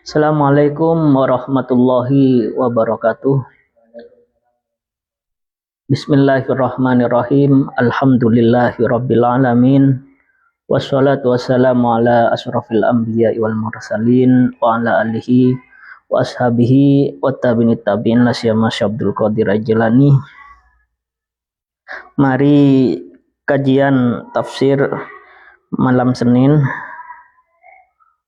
Assalamualaikum warahmatullahi wabarakatuh. Bismillahirrahmanirrahim. Alhamdulillahirabbil alamin. Wassalatu wassalamu ala asyrafil anbiya'i wal mursalin wa ala alihi wa ashabihi wa tabi'in la siyama Syabdul Qadir Ajilani. Mari kajian tafsir malam Senin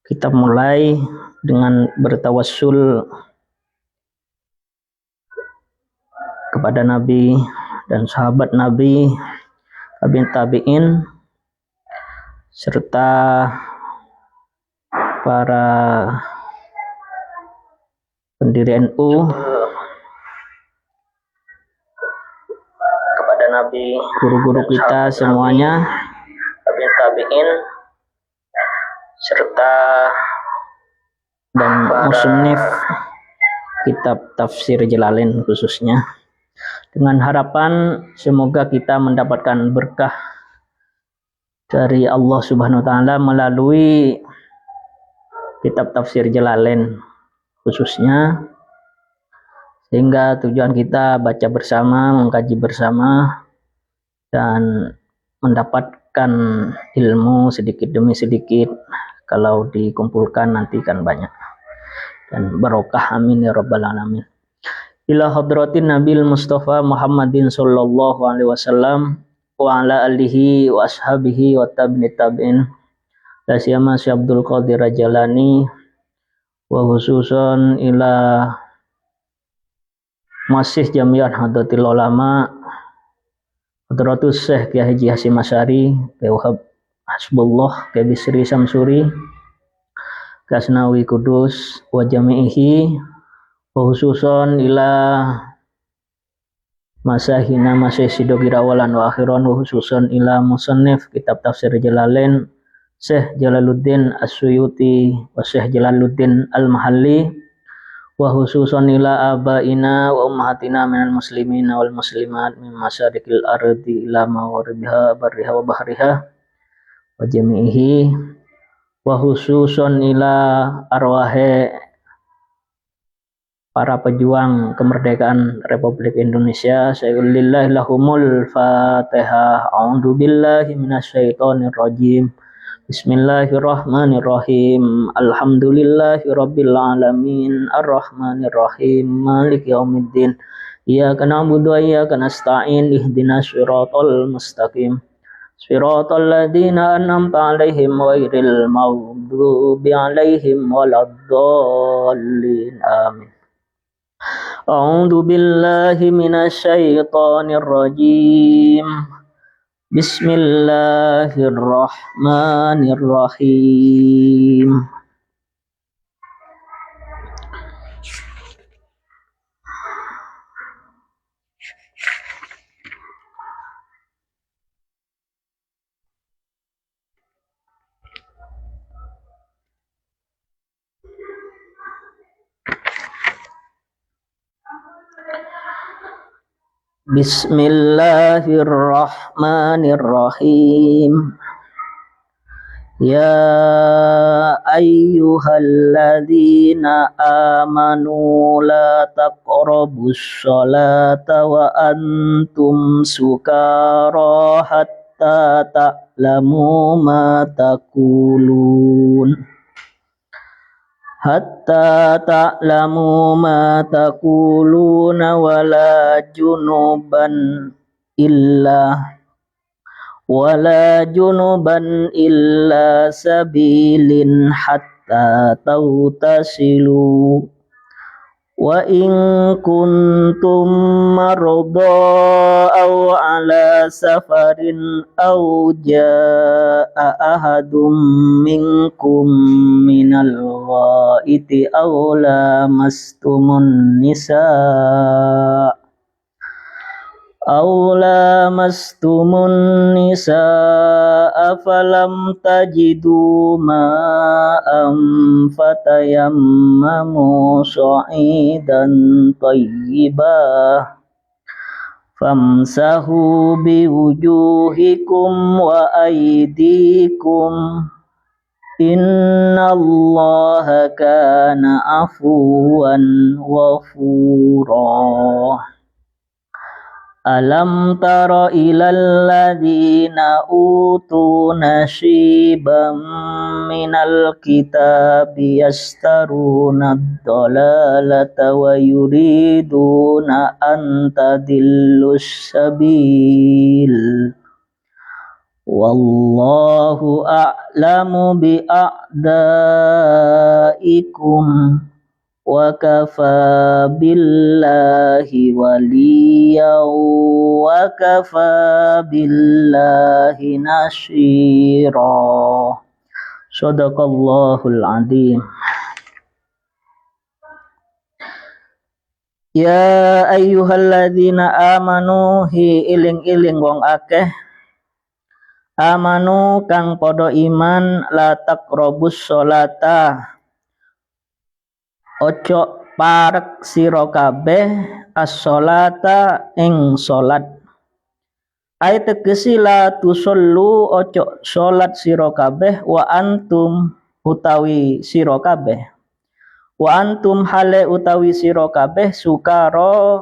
kita mulai dengan bertawassul kepada Nabi dan sahabat Nabi, tabi'in serta para pendiri NU, kepada Nabi, guru-guru kita semuanya, tabi'in serta dan musannif kitab tafsir Jalalain khususnya, dengan harapan semoga kita mendapatkan berkah dari Allah Subhanahu wa taala melalui kitab tafsir Jalalain khususnya, sehingga tujuan kita baca bersama, mengkaji bersama dan mendapatkan ilmu sedikit demi sedikit. Kalau dikumpulkan nanti kan banyak dan barokah, amin ya rabbal alamin. Ila hadratin Nabil Mustafa Muhammadin sallallahu alaihi wasallam wa ala alihi wa ashabihi wa tabi'in la siyama Syabdul Qadir Jalani wa khususan ila Masih Jamiat Hadratil Ulama Hadratus Syekh Kiai Haji Hasyim Asy'ari, Wahab Hasbullah, Bisri Samsuri, Kasnawi Kudus wa jami'ihi, khususon ila masahina masih sidogira awalan wa akhiran, khususon ila musannif kitab tafsir Jalalain Syekh Jalaluddin As-Suyuti wa Syekh Jalaluddin Al-Mahalli, wa khususon ila abaina wa ummahatina minal muslimina wal muslimat min masyariqil ardi ila magharibiha barriha wa bahriha wa jami'ihi, wa khususon ila arwahe para pejuang kemerdekaan Republik Indonesia. Sayyidillah lahumul Fatihah. A'udzu billahi minasyaitonir rajim. Bismillahirrahmanirrahim. Alhamdulillahirabbil alamin. Arrahmanir rahim. Maliki yaumiddin. Iyyaka na'budu wa iyyaka nasta'in. Ihdinas siratal mustaqim. Siratal ladzina an'amta 'alaihim ghairil maghdubi 'alaihim waladdallin. Amin. A'udzu billahi minasyaitonir rajim. Bismillahirrahmanirrahim. Bismillahirrahmanirrahim. Ya ayyuhalladzina amanu la taqrabus sholata wa antum sukara hatta ta'lamu ma taqulun. Hatta ta'lamu ma taquluna wala junuban illa sabilin hatta tautasilu. Wa in kuntum marda aw ala safarin aw jaa ahadum minkum minal ghaiti aw lamastumun nisaa falam tajidu ma'am fatayammamu sa'idan tayyibah famsahu biwujuhikum wa aydikum Innallaha kana afuwan ghafura. Alam tara ilal ladzina utu nasiban minal kitabi yastaruna ad-dalalata wa yuriduna an tadillus sabil. Wallahu a'lamu bi a'daikum wa kafa billahi waliya wa kafa billahi nasira. Shadaqallahul adzim. Ya ayyuhalladzina amanu hi iling-iling wong akeh amanu kang podo iman la taqrabus sholata ojo parek sira kabeh as-sholata ing salat. Ai tegesi la tusollu ojo salat sira kabeh wa antum utawi sira kabeh. Wa antum hale utawi sira kabeh sukara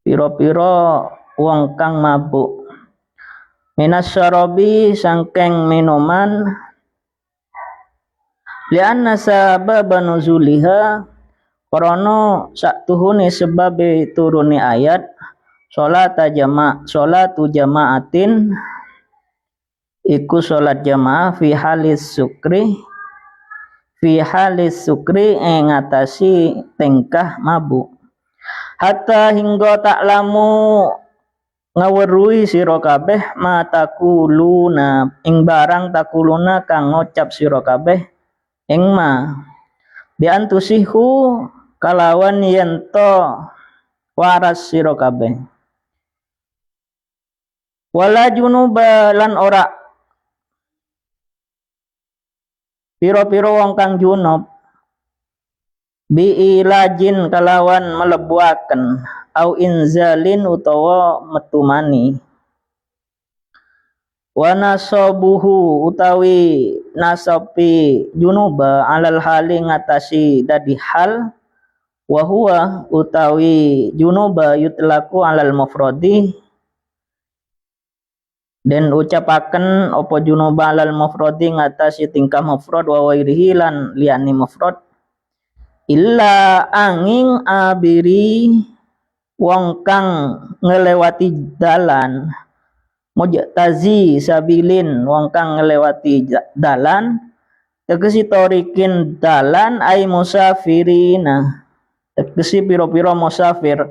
pira-pira wong kang mabuk. Minas syarabi sangkeng minuman lianna sababa nuzuliha karena saktuhune sebabe turuni ayat sholatu jamaatin iku sholat jamaah fi halis sukri ngatasi tingkah mabuk hatta hingga taklamu ngaweruhi sira kabeh matakuluna ing barang takuluna kang ngucap sira kabeh ing ma bi antusihu kalawan yen to waras sira kabeh wala junuba lan ora pira-pira wong kang junub bi ilajin kalawan melebuaken au inzalin utawa metumani wa nasabuhu utawi nasabi junuba alal hali ngatasi dadi hal wa huwa utawi junuba yutlaku alal mufradi dan ucapaken apa junuba alal mufradi ngatasi tingkah mufrad wa wairihi lan liyani mufrad illa angin abiri wong kang ngelewati dalan mujtazi sabilin wong kang ngelewati dalan tegesi torikin dalan ay musafirina tegesi piro-piro musafir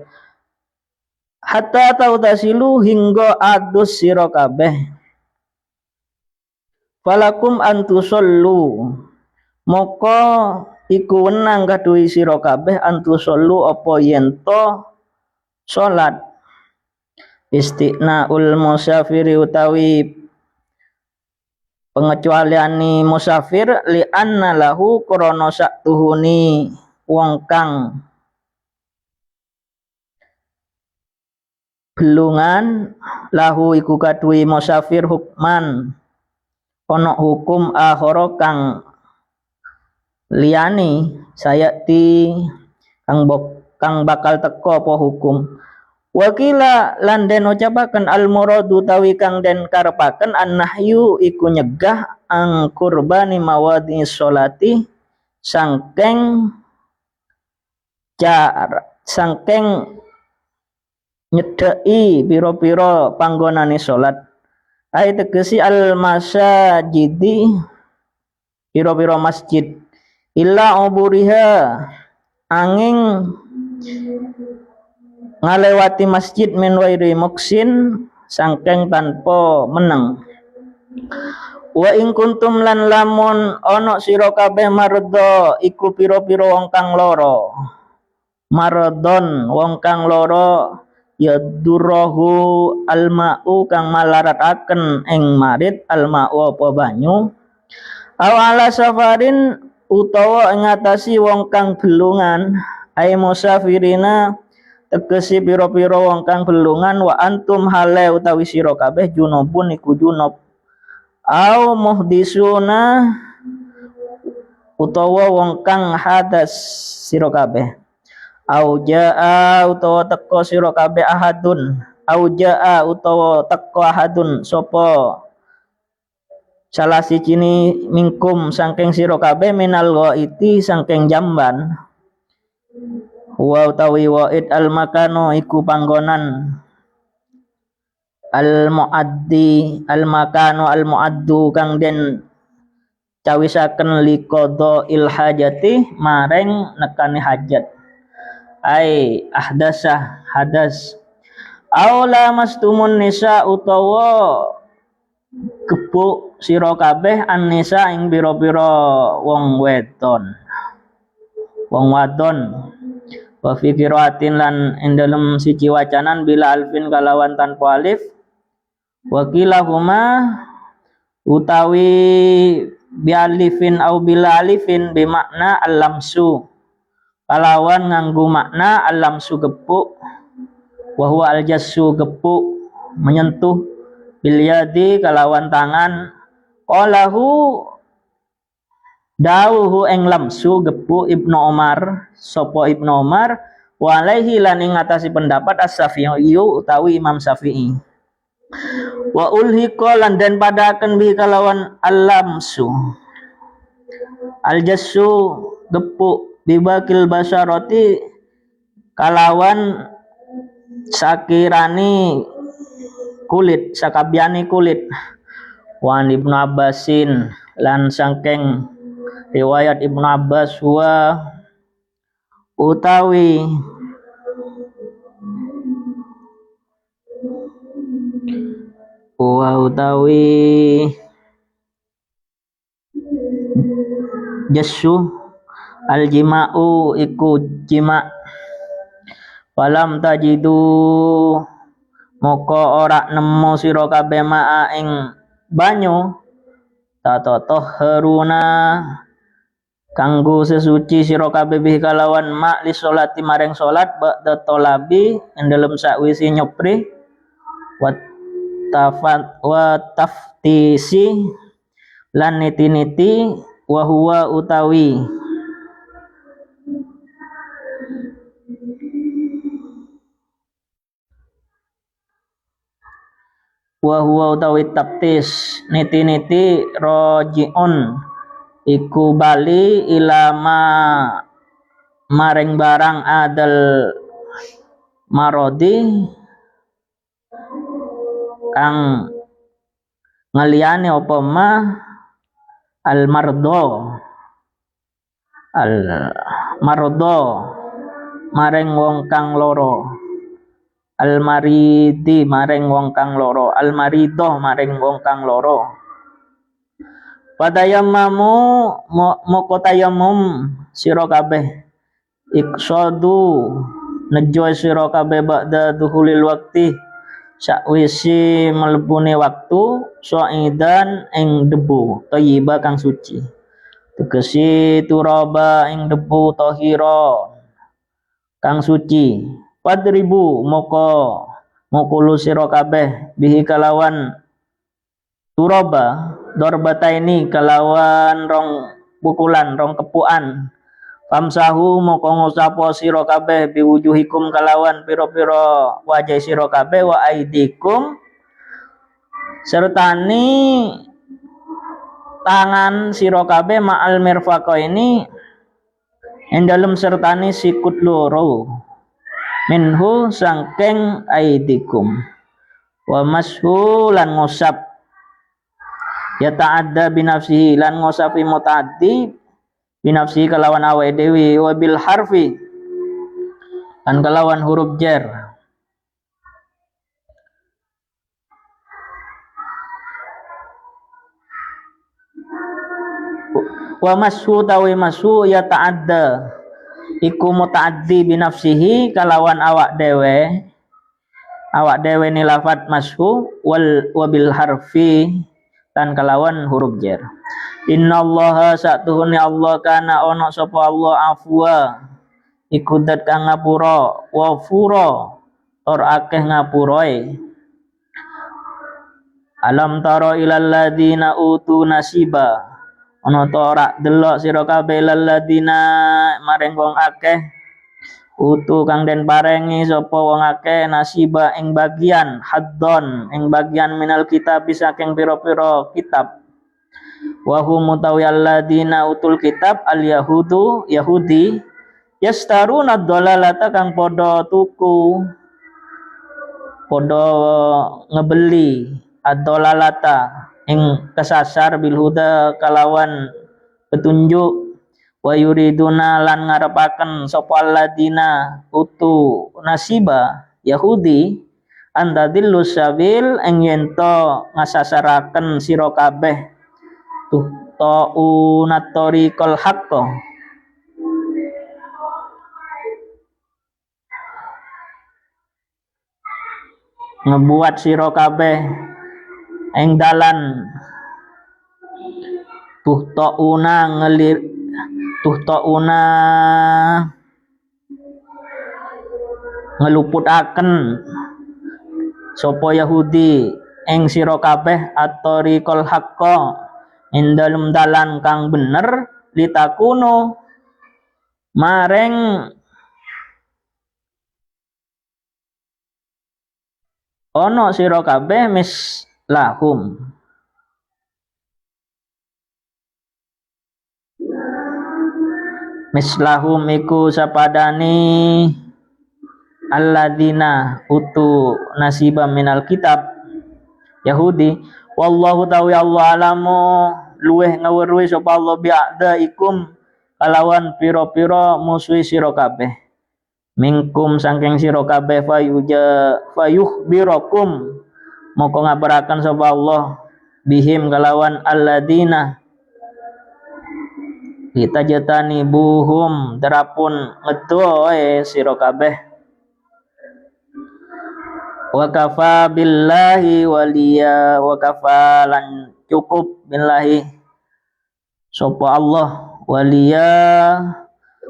hatta tautasilu hingga adus sira kabeh falakum antusollu moko iku wenang kaduhi sira kabeh antusollu apa yen to salat istiqnaul musafiri utawi pengecualiani musafir li anna lahu krana saktuhuni wong kang belungan lahu iku kaduhi musafir hukman ana hukum akhara kang liyani sayati kang bakal teko apa hukum wakila lan den ucapaken al muradu tawi kang den karepaken annahyu iku nyegah ang kurbani mawadhi sholati sangkeng nyedheki pira-pira panggonane salat ai tegesi al masajidi pira-pira masjid illa uburiha angin ngalewati masjid min wairi muksin sangkeng tanpa meneng wa ing kuntum lan lamun ana sira kabeh mardo iku pira-pira wong kang lara maradon wong kang lara yadurruhu alma'u kang malarataken ing marid alma'u apa banyu awala safarin utawa ing ngatasi wong kang belungan ay musafirina tegesi pira-pira wong kang belungan wa antum hale utawi sira kabeh junubun iku junub au muhdisuna utawa wong kang hadas sira kabeh, au jaa utawa teka sira kabeh ahadun, au jaa utawa teka ahadun sapa salah siji mingkum saking sira kabeh minal ghaiti saking jamban, wa utawi wa'id al makano iku panggonan al muaddi al makano al muaddu kang den cawisaken liqadha il hajati maring nekani hajat, ai ahdasah hadas, aula mastumun nisa utawa gebuk sira kabeh an-nisa ing pira-pira wong wedon wong wadon, wa fi qiraatin lan ing dalem siji wacanan bila alfin kalawan tanpa alif, wa kilahuma utawi bi alifin au bila alifin bi makna al-lamsu kalawan nganggo makna al-lamsu gebuk, wa huwa al-jassu gebuk menyentuh, bil yadi kalawan tangan, qalahu dawuhu ing lamsu gebuk Ibnu Umar sapa Ibnu Umar, wa alaihi lan ing ngatasi pendapat as-Syafi'i utawi Imam Syafi'i, wa ulhiqa lan den padaken bi kalawan al-lamsu al-jassu gebuk bibakil basyarati kalawan sakirani kulit sakabiani kulit, wa Ibnu Abbasin lan saking riwayat Ibnu Abbas wa utawi jassu al jima'u iku jima', walam tajidu moko ora nemu sira kabeh maa ing banyu tatahharuna kanggo sesuci sira kabeh bih kalawan mak li sholati maring salat ba'da talabi ing dalem sakwise nyopri wa taftisi lan niti-niti, wa huwa utawi taftis niti-niti rojiun iku bali ilama maring barang adal marodi kang ngeliyane apa ma al mardo maring wong kang loro, al maridi maring wong kang loro, al marido maring wong kang loro. Padayammamu moko tayammum sira kabeh iksadu nejo sira kabeh ba'da duhulil waqti sakwise mlebune waktu soidan ing debu thayyiba kang suci, tegese turaba ing debu tahira kang suci, padribu moko mukulu sira kabeh bihi kalawan turaba dorbataini kalawan rong pukulan rong kepuan, famsahu moko ngusapo sira kabeh biwujuhikum kalawan pira-pira wajah sira kabeh, wa aidikum sertani tangan sira kabeh ma'al mirfaqaini ing dalem sertani sikut loro, minhu sangking aidikum, wa mashu lan ngusap ya ta'adda binafsihi lan ngusapi mutaaddi binafsihi kalawan awake dewi, wa bil harfi lan kalawan huruf jar, wa mashu tawi mashu ya ta'adda iku mutaaddi binafsihi kalawan awak dewe ni lafat mashu wa bil harfi dan kalawan huruf jar. Innallaha satuhune Allah kana ono sapa Allah afwa iku dat kang ngapura, wa fura or akeh ngapuroe, Alam tara ilal ladina utu nasiba. Ana ta ora delok sira kabeh ilal ladina maring wong akeh utu kang den parengi sapa wong akeh nasiba ing bagian haddon ing bagian minal kitab saking pira-pira kitab. Wa hum mutawi alladina utul kitab al yahudu yahudi yastaruna dhalalata kang padha tuku padha ngebeli ad-dhalalata ing kesasar bil huda kalawan petunjuk wa yuriduna lan ngarepaken sapa alladzina utu nasiba yahudi antadillu sabil ing yen to ngasasaraken sira kabeh tuh taunat tariqal haqq ngebuat sira kabeh ing dalan tuhtauna ngelir tuhtauna ngeluputaken sapa Yahudi ing sira kabeh at-tariqal haqqa ing dalem dalan kang bener litakuno maring ana sira kabeh mislahum mislahum iku sapadani alladzina utu nasiba minal kitab Yahudi wallahu tawi Allah alamu luweh ngawruhi sapa Allah bi'adaikum kalawan pira-pira musuhi sira kabeh mingkum saking sira kabeh fayuhbirakum moko ngabaraken sapa Allah bihim kalawan alladzina kita jatani buhum terapun ngedoe sira kabeh wa kafa billahi waliya wa kafa lan cukup billahi sapa Allah waliya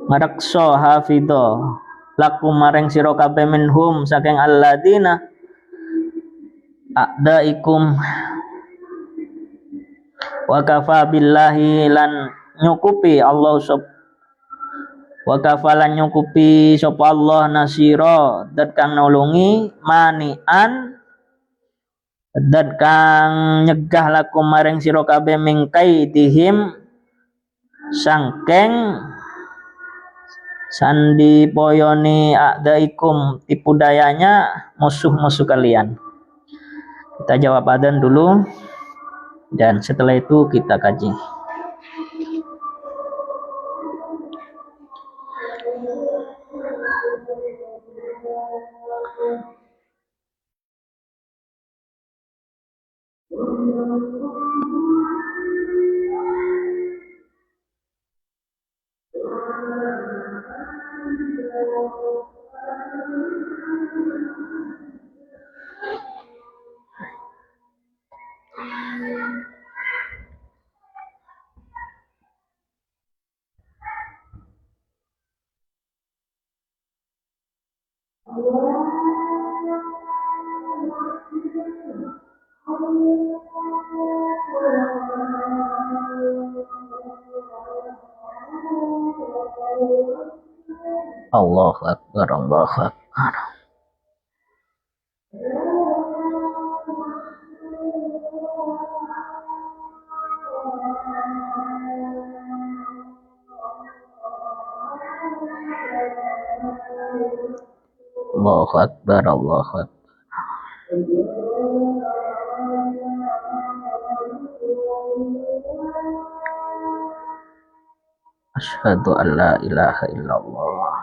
ngareksa hafidho lakum maring sira kabeh minhum saking alladzina a'daikum wa kafa billahi lan nyukupi Allah wa kafalan nyukupi sapa Allah nasira dat kang nulungi manian dat kang nyegah lakum maring sira kabeh mingkai dihim sangkeng sandi poyoni a'daikum tipu dayanya musuh-musuh kalian. Kita jawab adzan dulu dan setelah itu kita kaji. Allahu Akbar, Allahu Akbar. Allahu Akbar, Allahu Akbar. Asyhadu an la ilaha illallah.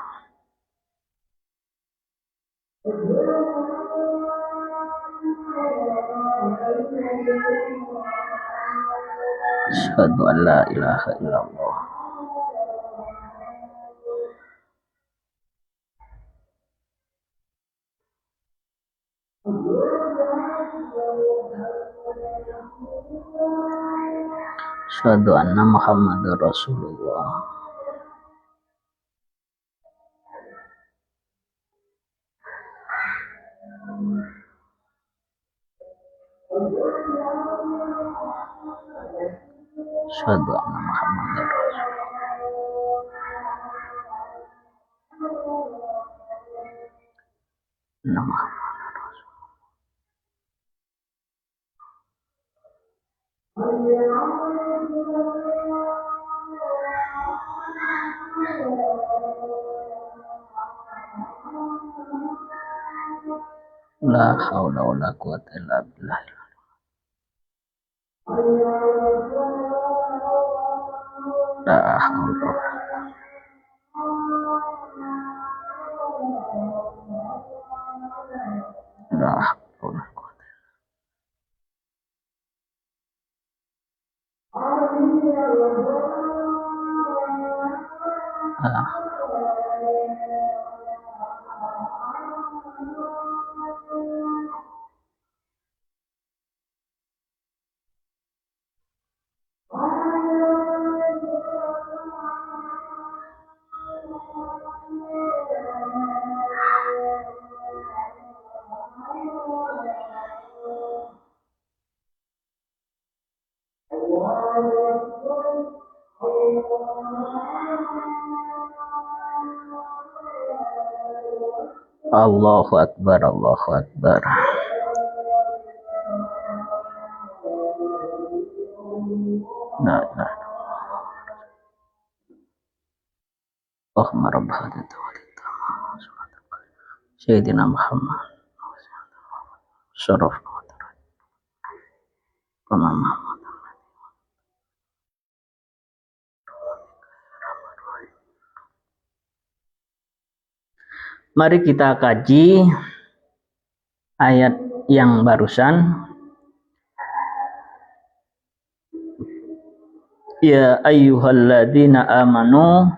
Asyhadu an la ilaha illallah. Asyhadu anna Muhammadar Rasulullah. Asyhadu anna Muhammadar Rasulullah. Anna Muhammadar Rasulullah. La haula wala quwwata illa billah. La haula. La haula. Allahu Akbar, Allahu Akbar. Nah. Allahumma rabb hadhihi ad-da'wati Sayyidina Muhammad syaraf Muhammad. Mari kita kaji ayat yang barusan. Ya ayyuhalladzina amanu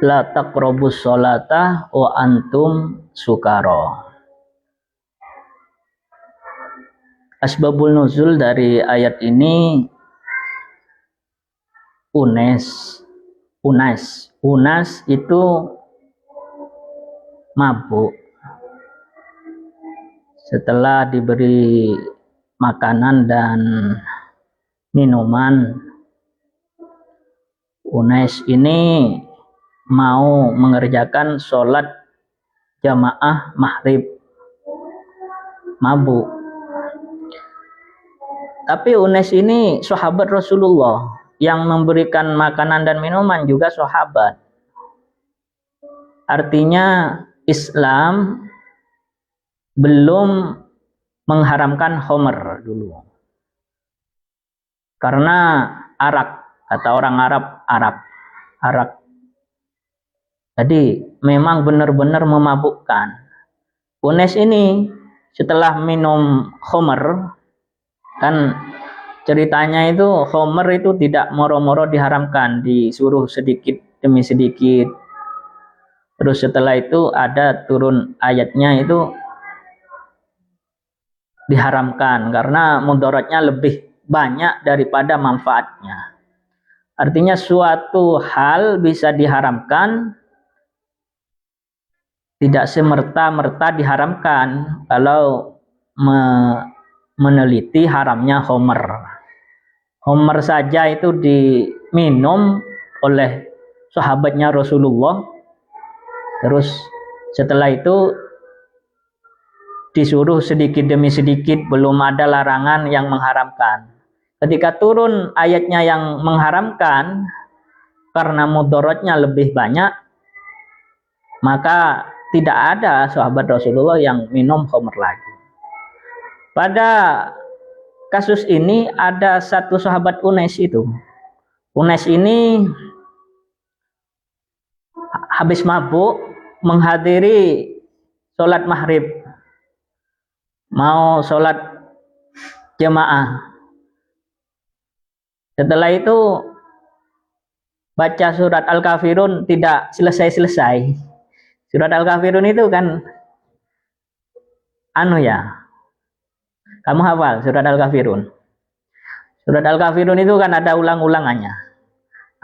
la taqrabus sholata wa antum sukara. Asbabul nuzul dari ayat ini Unas itu mabuk setelah diberi makanan dan minuman. Unas ini mau mengerjakan sholat jamaah maghrib, mabuk. Tapi Unas ini sahabat Rasulullah, yang memberikan makanan dan minuman juga sahabat. Artinya Islam belum mengharamkan khamr dulu. Karena arak, kata orang Arab, arak. Jadi memang benar-benar memabukkan. Unas ini setelah minum khamr, kan ceritanya itu khamr itu tidak moro-moro diharamkan, disuruh sedikit demi sedikit. Terus setelah itu ada turun ayatnya itu diharamkan karena mudaratnya lebih banyak daripada manfaatnya. Artinya suatu hal bisa diharamkan tidak semerta-merta diharamkan kalau meneliti haramnya khamr. Khamr saja itu diminum oleh sahabatnya Rasulullah. Terus setelah itu disuruh sedikit demi sedikit, belum ada larangan yang mengharamkan. Ketika turun ayatnya yang mengharamkan karena mudaratnya lebih banyak, maka tidak ada sahabat Rasulullah yang minum khamr lagi. Pada kasus ini ada satu sahabat Unas itu. Unas ini habis mabuk menghadiri sholat maghrib, mau sholat jamaah. Setelah itu baca surat Al-Kafirun tidak selesai-selesai. Surat Al-Kafirun itu kan anu ya, kamu hafal surat Al-Kafirun. Surat Al-Kafirun itu kan ada ulang-ulangannya.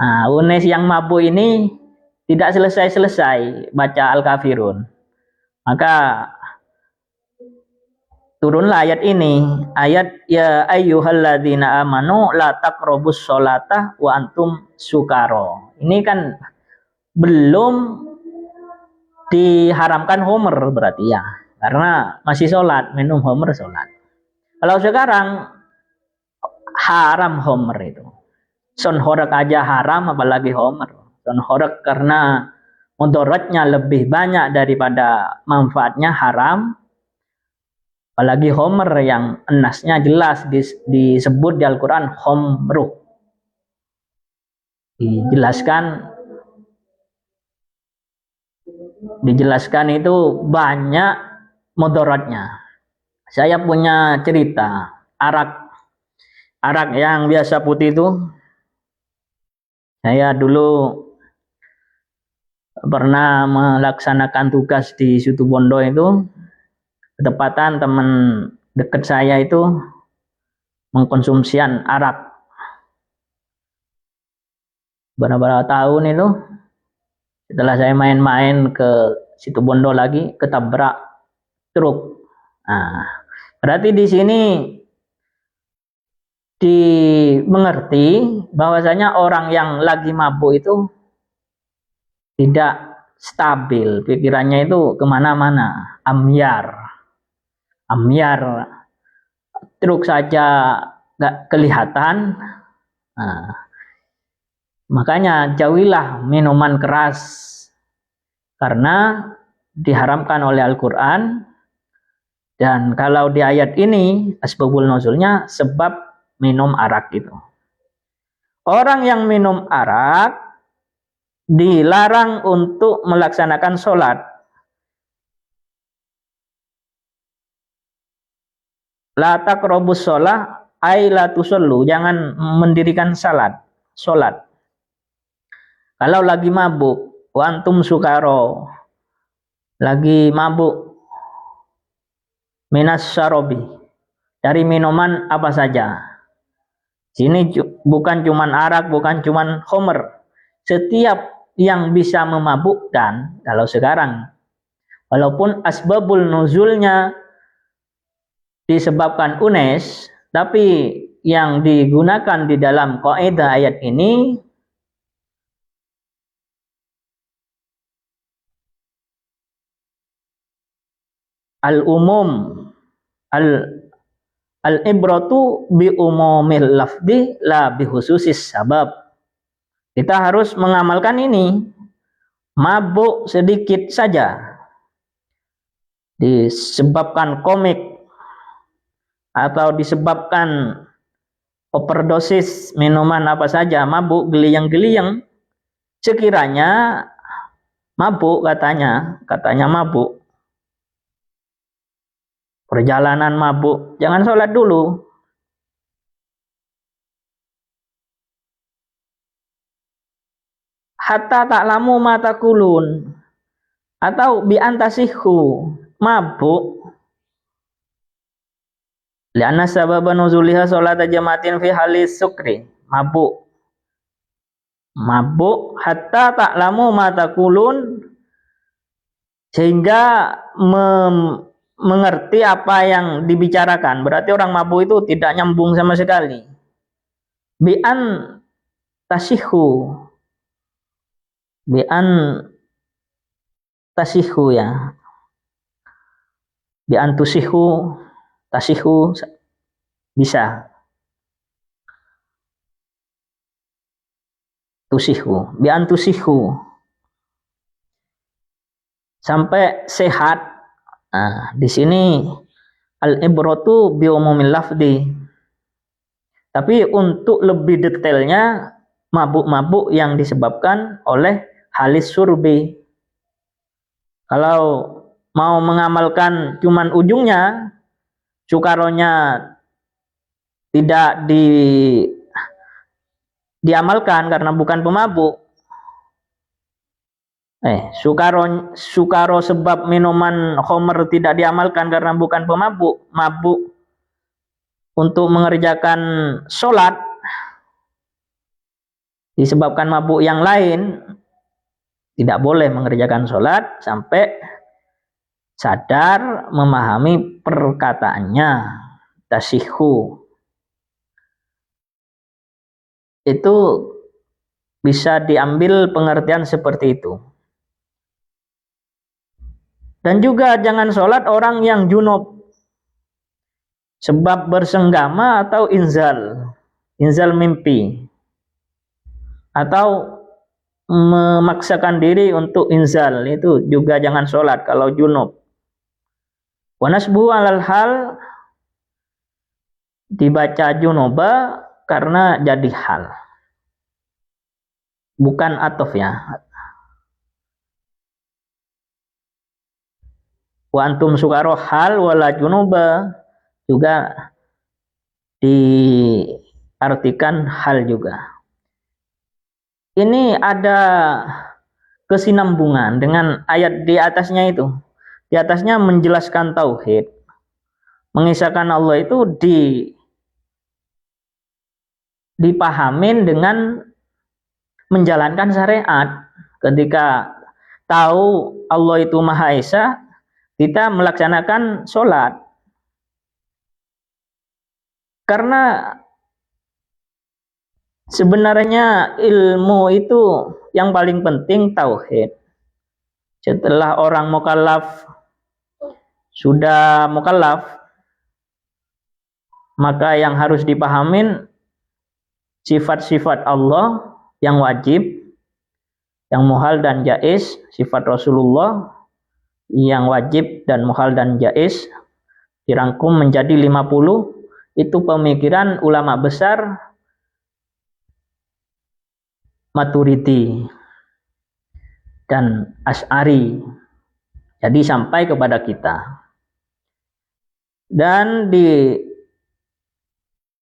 Nah, Unes yang mabuk ini tidak selesai-selesai baca Al-Kafirun. Maka turunlah ayat ini, ayat ya ayyuhalladzina amanu la taqrabus sholata wa antum sukaro. Ini kan belum diharamkan homer berarti ya, karena masih sholat, minum homer sholat. Kalau sekarang haram homer itu. Son horek aja haram, apalagi homer. Son horek karena mudaratnya lebih banyak daripada manfaatnya haram. Apalagi homer yang enasnya jelas disebut di Al-Quran homruh. Dijelaskan itu banyak mudaratnya. Saya punya cerita arak yang biasa putih itu. Saya dulu pernah melaksanakan tugas di Situbondo itu, kedapatan teman dekat saya itu mengkonsumsian arak. Beberapa tahun itu, setelah saya main-main ke Situbondo lagi, ketabrak truk. Nah, berarti di sini dimengerti bahwasanya orang yang lagi mabuk itu tidak stabil, pikirannya itu kemana-mana, amyar, truk saja nggak kelihatan. Nah, makanya jauhilah minuman keras karena diharamkan oleh Al-Quran. Dan kalau di ayat ini asbabul nuzulnya sebab minum arak itu. Orang yang minum arak dilarang untuk melaksanakan sholat. La taqrabus sholah ay la tusallu, jangan mendirikan sholat. Kalau lagi mabuk, wa antum sukaro, lagi mabuk, minas syarobi, dari minuman apa saja. Sini bukan cuman arak, bukan cuman homer. Setiap yang bisa memabukkan, kalau sekarang, walaupun asbabul nuzulnya disebabkan unes, tapi yang digunakan di dalam kaidah ayat ini al-umum, al-ibratu bi umumil lafdi la bi khususis sabab. Kita harus mengamalkan ini. Mabuk sedikit saja disebabkan komik atau disebabkan overdosis minuman apa saja, mabuk, geliyang-geliyang, sekiranya mabuk, katanya mabuk, perjalanan mabuk, jangan sholat dulu. Hatta ta'lamu ma taqulun, atau bi antasihu, mabuk. Lianna sababa nuzuliha sholat jamatin fi halis sukri, mabuk. Hatta ta'lamu ma taqulun, sehingga mengerti apa yang dibicarakan. Berarti orang mabuk itu tidak nyambung sama sekali. Bi antasihu, ya. Bi antusihu, tasihu bisa. Tusihu, bi antusihu. Sampai sehat. Nah, di sini al-ibratu bi umumil lafdi. Tapi untuk lebih detailnya, mabuk-mabuk yang disebabkan oleh halis surbi. Kalau mau mengamalkan cuman ujungnya, sukaronya tidak diamalkan karena bukan pemabuk. Sukaro sebab minuman khamr tidak diamalkan karena bukan pemabuk, mabuk untuk mengerjakan sholat disebabkan mabuk yang lain, tidak boleh mengerjakan sholat sampai sadar memahami perkataannya. Tasihu itu bisa diambil pengertian seperti itu. Dan juga jangan sholat orang yang junub sebab bersenggama atau inzal mimpi, atau memaksakan diri untuk inzal, itu juga jangan sholat kalau junub. Wa nasbu alal hal, dibaca junuba karena jadi hal, bukan atof ya. Wa antum sukaro hal wala junuba juga diartikan hal juga. Ini ada kesinambungan dengan ayat di atasnya itu. Di atasnya menjelaskan tauhid, mengisahkan Allah itu dipahamin dengan menjalankan syariat. Ketika tahu Allah itu Maha Esa, kita melaksanakan sholat. Karena sebenarnya ilmu itu yang paling penting tauhid. Setelah orang mukallaf sudah mukallaf, maka yang harus dipahamin sifat-sifat Allah yang wajib, yang muhal dan jaiz, sifat Rasulullah yang wajib dan muhal dan jaiz, dirangkum menjadi 50. Itu pemikiran ulama besar Maturidi dan Asy'ari. Jadi sampai kepada kita. Dan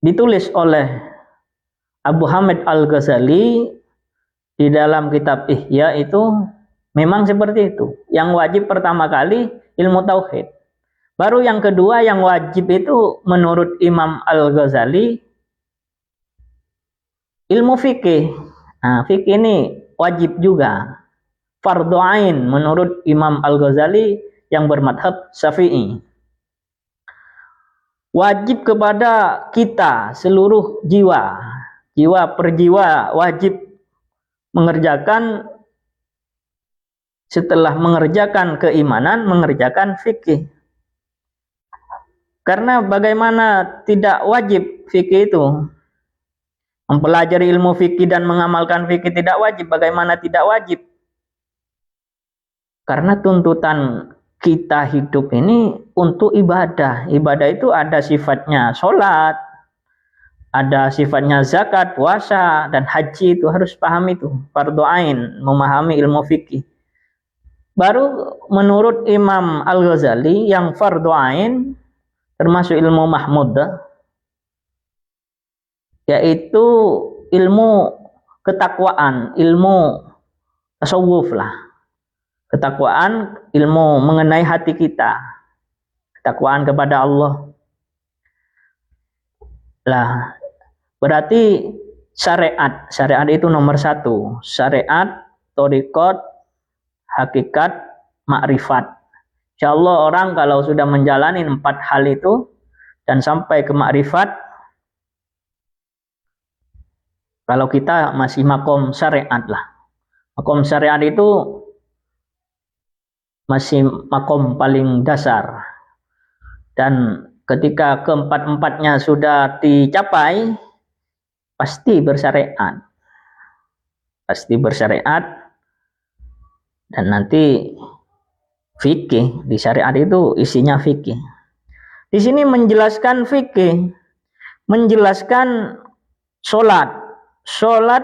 ditulis oleh Abu Hamid Al-Ghazali di dalam kitab Ihya itu memang seperti itu. Yang wajib pertama kali ilmu tauhid. Baru yang kedua yang wajib itu menurut Imam Al-Ghazali ilmu fikih. Nah, fikih ini wajib juga. Fardhu ain menurut Imam Al-Ghazali yang bermadhab Syafi'i. Wajib kepada kita seluruh jiwa. Jiwa per jiwa wajib mengerjakan, setelah mengerjakan keimanan, mengerjakan fikih. Karena bagaimana tidak wajib fikih itu? Mempelajari ilmu fikih dan mengamalkan fikih tidak wajib. Bagaimana tidak wajib? Karena tuntutan kita hidup ini untuk ibadah. Ibadah itu ada sifatnya sholat, ada sifatnya zakat, puasa, dan haji. Itu harus paham itu. Fardhu ain, memahami ilmu fikih. Baru menurut Imam Al-Ghazali yang fardhu ain termasuk ilmu mahmud, yaitu ilmu ketakwaan, ilmu tasawuf lah. Ketakwaan, ilmu mengenai hati kita, ketakwaan kepada Allah lah. Berarti syariat itu nomor satu. Syariat, thariqat, hakikat, makrifat. Insyaallah orang kalau sudah menjalani 4 hal itu dan sampai ke makrifat, kalau kita masih makom syariat lah. Makom syariat itu masih makom paling dasar. Dan ketika keempat-empatnya sudah dicapai, pasti bersyariat. Pasti bersyariat. Dan nanti fikih, di syariat itu isinya fikih. Di sini menjelaskan fikih, menjelaskan sholat. Sholat,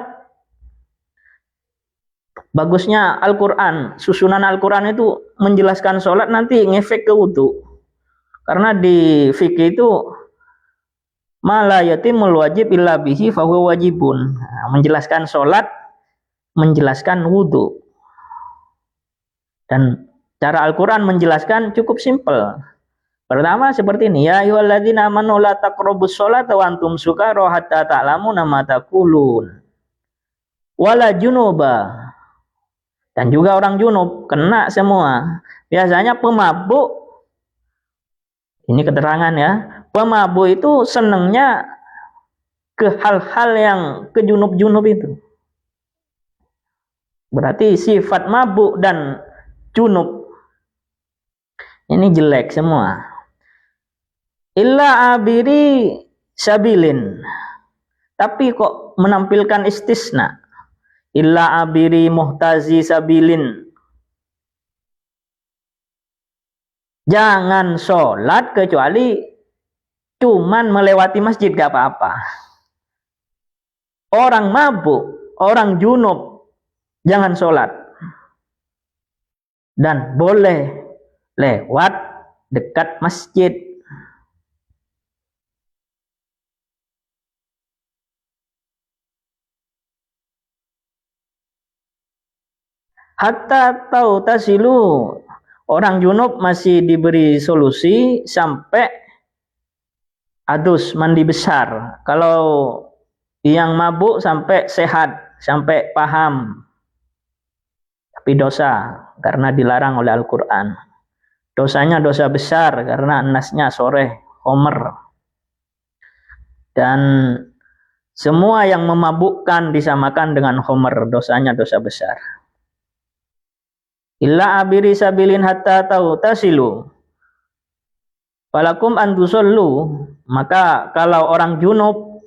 bagusnya Al-Quran, susunan Al-Quran itu menjelaskan sholat nanti ngefek ke wudhu. Karena di fikih itu ma la yatimul wajib illa bihi fahuwa wajibun. Menjelaskan sholat, menjelaskan wudhu. Dan cara Al-Quran menjelaskan cukup simpel. Pertama seperti ini, ya ayyuhalladzina amanu la taqrabus sholata wa antum sukara hatta ta'lamuna ma taqulun. Wala junuba. Dan juga orang junub kena semua. Biasanya pemabuk, ini keterangan ya, pemabuk itu senangnya ke hal-hal yang ke junub-junub itu. Berarti sifat mabuk dan junub ini jelek semua. Illa abiri sabilin. Tapi kok menampilkan istisna. Illa abiri muhtazi sabilin. Jangan sholat kecuali cuman melewati masjid, gak apa-apa. Orang mabuk, orang junub, jangan sholat. Dan boleh lewat dekat masjid. Hatta tahu tasilu, orang junub masih diberi solusi sampai adus mandi besar. Kalau yang mabuk sampai sehat, sampai paham. Tapi dosa karena dilarang oleh Al-Quran. Dosanya dosa besar karena nasnya sore homer. Dan semua yang memabukkan disamakan dengan homer, dosanya dosa besar. Illa abiri sabilin hatta tahu tasilu. Falakum antusollu. Maka kalau orang junub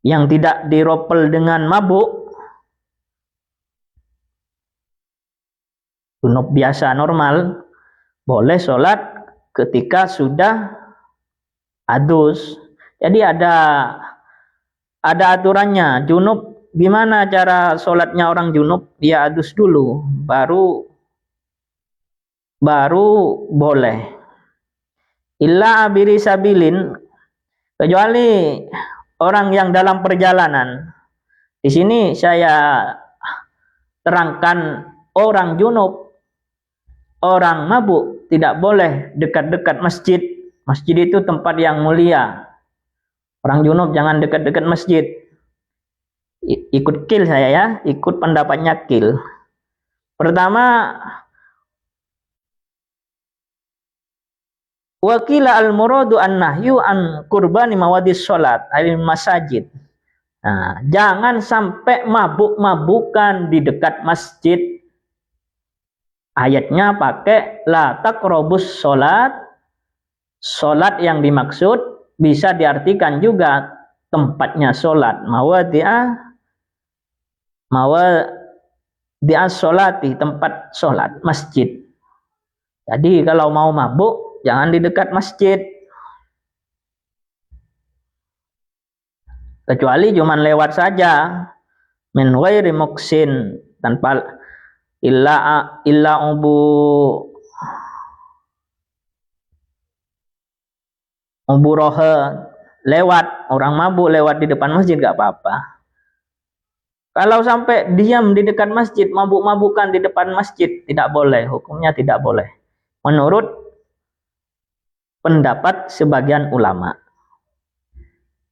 yang tidak diropel dengan mabuk, junub biasa normal, boleh sholat ketika sudah adus. Jadi ada aturannya. Junub, gimana cara sholatnya orang junub? Dia adus dulu, baru boleh. Illa abiri sabilin, kecuali orang yang dalam perjalanan. Di sini saya terangkan orang junub, orang mabuk tidak boleh dekat-dekat masjid. Masjid itu tempat yang mulia. Orang junub jangan dekat-dekat masjid. Ikut kil saya ya, ikut pendapatnya kil. Pertama, wakila al-muradu an-nahyu an qurbani mawadis sholat al masajid. Nah, jangan sampai mabuk-mabukan di dekat masjid. Ayatnya pakai la taqrabus sholat. Sholat yang dimaksud bisa diartikan juga tempatnya sholat. Mawadi'as sholati, tempat sholat, masjid. Jadi kalau mau mabuk, jangan di dekat masjid. Kecuali cuman lewat saja. Min ghairi muksin, tanpa illa uburohe, lewat, orang mabuk lewat di depan masjid gak apa-apa. Kalau sampai diam di dekat masjid, mabuk-mabukan di depan masjid, tidak boleh, hukumnya tidak boleh. Menurut pendapat sebagian ulama.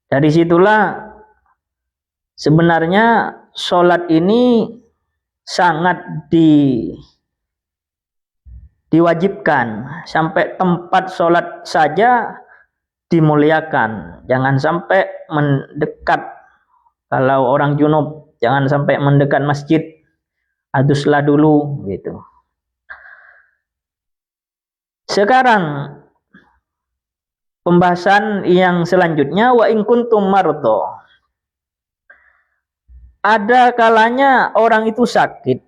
Dari situlah sebenarnya sholat ini sangat diwajibkan. Sampai tempat sholat saja dimuliakan. Jangan sampai mendekat. Kalau orang junub, jangan sampai mendekat masjid. Aduslah dulu gitu. Sekarang pembahasan yang selanjutnya, wa in kuntum mardo. Ada kalanya orang itu sakit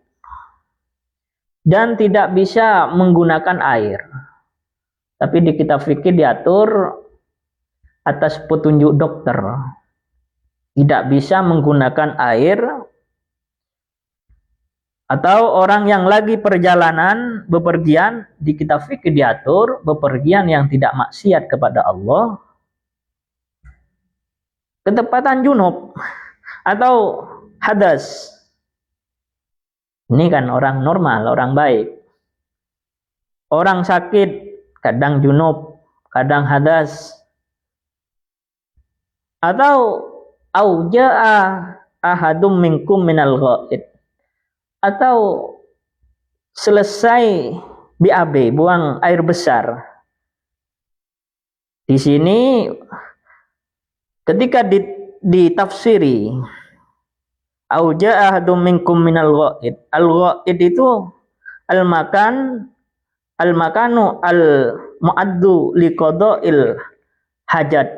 dan tidak bisa menggunakan air. Tapi di kitab fikih diatur atas petunjuk dokter. Tidak bisa menggunakan air. Atau orang yang lagi perjalanan, bepergian, di kitab fikih diatur bepergian yang tidak maksiat kepada Allah. Ketepatan junub atau hadas. Ini kan orang normal, orang baik. orang sakit, kadang junub, kadang hadas, atau auja'a ahadum minkum minal ghaid, atau selesai BAB, buang air besar. Di sini ketika ditafsiri auja'a ahadum minkum minal ghaid, al-ghaid itu al-makan, al-makanu al-mu'addu liqada'il hajat.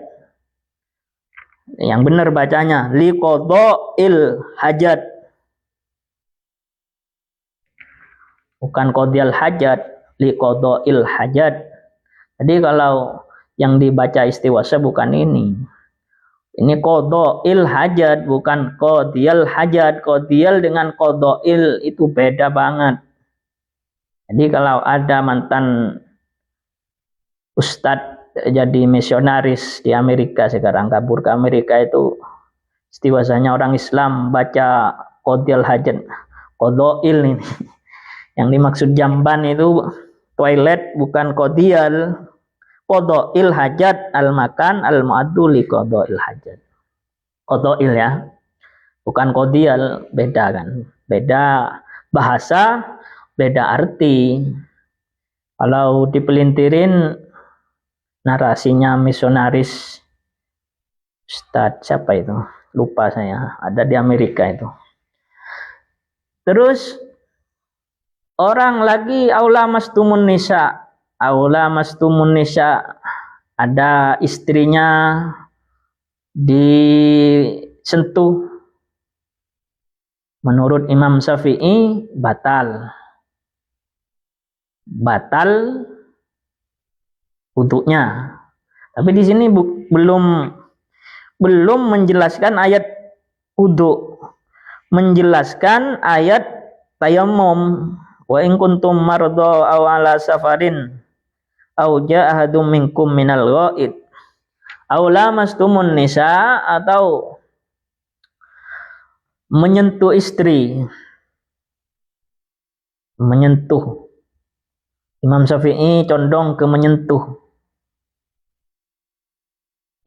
Yang benar bacanya liqada'il hajat, bukan qadiyal hajat, liqada'il hajat. Jadi kalau yang dibaca istiwasa bukan ini. Ini qada'il hajat, bukan qadiyal hajat. Qadiyal dengan qada'il itu beda banget. Jadi kalau ada mantan ustadz jadi misionaris di Amerika, sekarang kabur ke Amerika, itu istiwasanya orang Islam baca qadiyal hajat, qada'il ini. Yang dimaksud jamban itu toilet, bukan qadiyal. Qada'il hajat al-makan al-mu'addu li qada'il hajat. Qada'il ya, bukan qadiyal, beda kan. Beda bahasa, beda arti. Kalau dipelintirin narasinya misionaris Ustadz siapa itu? Lupa saya, ada di Amerika itu. Terus orang lagi aula mastumun nisa. Aula mastumun nisa, ada istrinya disentuh. Menurut Imam Syafi'i batal. Batal wudunya. Tapi di sini belum menjelaskan ayat wudu. Menjelaskan ayat tayammum. Wa in kuntum marda aw ala safarin aw jaa ahadum minkum minal ghaid aw lamastumun nisa, atau menyentuh istri. Menyentuh. Imam Syafi'i condong ke menyentuh.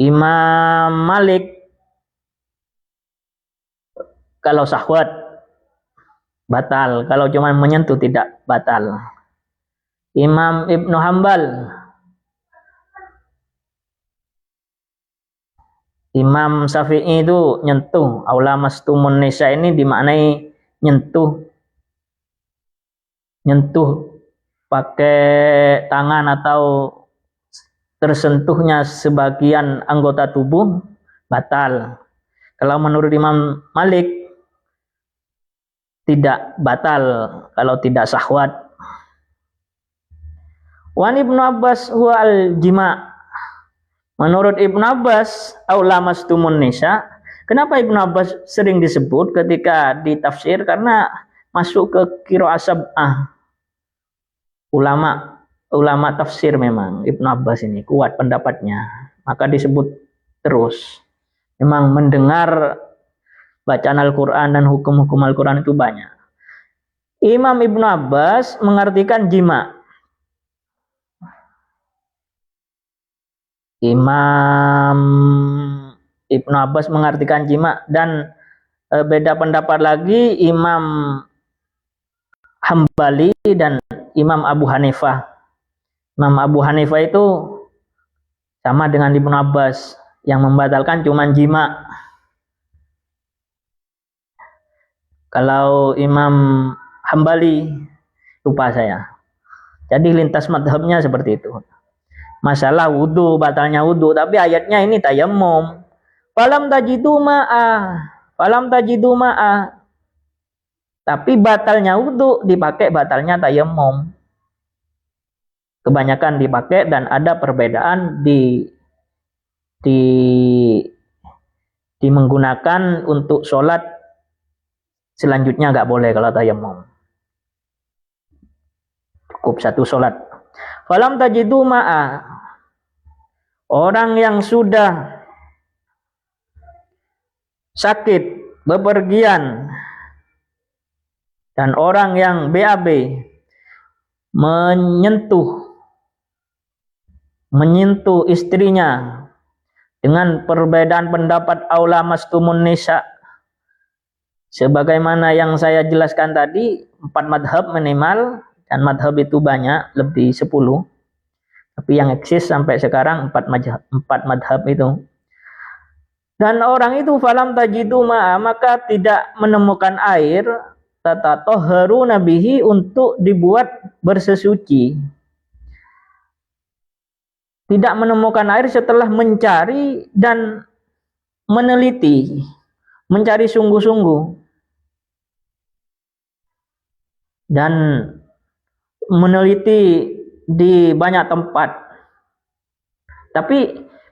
Imam Malik kalau syahwat batal, kalau cuma menyentuh tidak batal. Imam Ibnu Hambal, Imam Syafi'i itu nyentuh. Aula mastumun nisa ini dimaknai nyentuh. Nyentuh pakai tangan atau tersentuhnya sebagian anggota tubuh batal. Kalau menurut Imam Malik tidak batal kalau tidak syahwat. Wan Ibnu Abbas huwa al-jima'. Menurut Ibnu Abbas aula mastumun nisa. Kenapa Ibnu Abbas sering disebut ketika ditafsir? Karena masuk ke qiraah sab'ah. Ulama tafsir memang Ibnu Abbas ini kuat pendapatnya, maka disebut terus. Memang mendengar bacaan Al-Quran dan hukum-hukum Al-Quran itu banyak. Imam Ibnu Abbas mengartikan jima. Imam Ibnu Abbas mengartikan jima, dan beda pendapat lagi Imam Hambali dan Imam Abu Hanifah. Imam Abu Hanifah itu sama dengan Ibnu Abbas, yang membatalkan cuma jima. Kalau Imam Hambali lupa saya. Jadi lintas madhabnya seperti itu. Masalah wudu, batalnya wudu, tapi ayatnya ini tayammum. Falam tajidu ma'a. Tapi batalnya wudu dipakai batalnya tayammum. Kebanyakan dipakai, dan ada perbedaan di menggunakan untuk sholat selanjutnya nggak boleh kalau tayammum. Cukup satu sholat. Falam tajidu ma'a. Orang yang sudah sakit, bepergian, dan orang yang BAB, menyentuh istrinya dengan perbedaan pendapat ulama mastumun nisa. Sebagaimana yang saya jelaskan tadi, 4 madhab minimal, dan madhab itu banyak, lebih 10. Tapi yang eksis sampai sekarang 4 madhab itu. Dan orang itu falam tajidu ma'a, maka tidak menemukan air, tatatoharu nabihi, untuk dibuat bersesuci. Tidak menemukan air setelah mencari dan meneliti, mencari sungguh-sungguh. Dan meneliti di banyak tempat. Tapi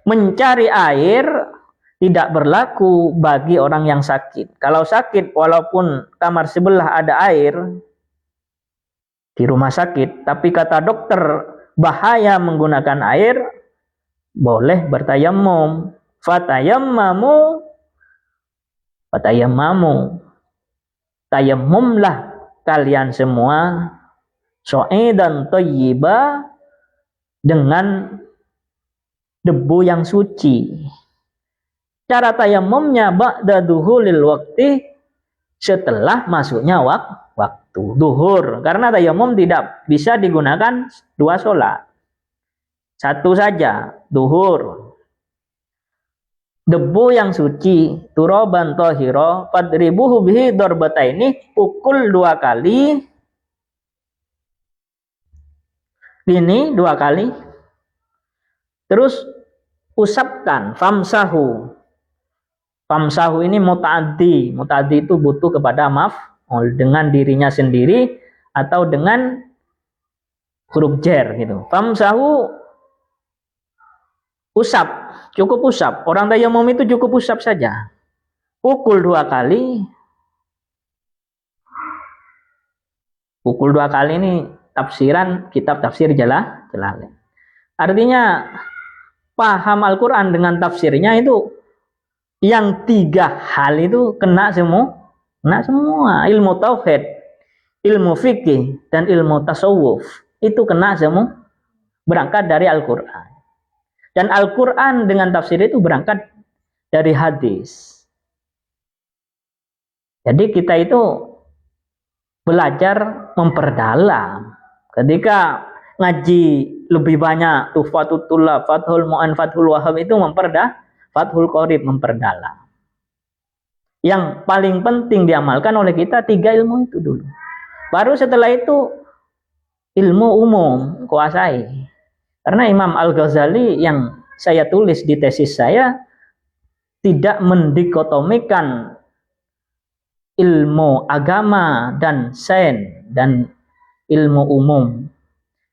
mencari air tidak berlaku bagi orang yang sakit. Kalau sakit, walaupun kamar sebelah ada air di rumah sakit, tapi kata dokter bahaya menggunakan air, boleh bertayammum. Fatayammamu, tayammumlah kalian semua so'idan thayyiba, dengan debu yang suci. Cara tayammumnya ba'da duhulil waktu, setelah masuknya waktu duhur. Karena tayammum tidak bisa digunakan 2 sholat, 1 saja, duhur. Debu yang suci, turaban thahira, fadribuhu bihi darbataini, pukul 2 kali. Ini 2 kali. Terus usapkan, famsahu. Famsahu ini muta'addi. Muta'addi itu butuh kepada maf'ul, dengan dirinya sendiri atau dengan huruf jar gitu. Famsahu, usap, cukup usap. Orang tayammum itu cukup usap saja. Pukul 2 kali. Pukul 2 kali ini tafsiran kitab tafsir Jalalain. Artinya paham Al-Quran dengan tafsirnya itu yang 3 hal itu kena semua. Ilmu tauhid, ilmu fikih, dan ilmu tasawuf itu kena semua, berangkat dari Al-Quran. Dan Al-Quran dengan tafsir itu berangkat dari hadis. Jadi kita itu belajar memperdalam. Ketika ngaji lebih banyak Tuhfatul Tullab, Fathul Mu'an, Fathul Wahhab, itu Fathul Qorib, memperdalam. Yang paling penting diamalkan oleh kita 3 ilmu itu dulu. Baru setelah itu ilmu umum kuasai. Karena Imam Al-Ghazali yang saya tulis di tesis saya tidak mendikotomikan ilmu agama dan sains dan ilmu umum.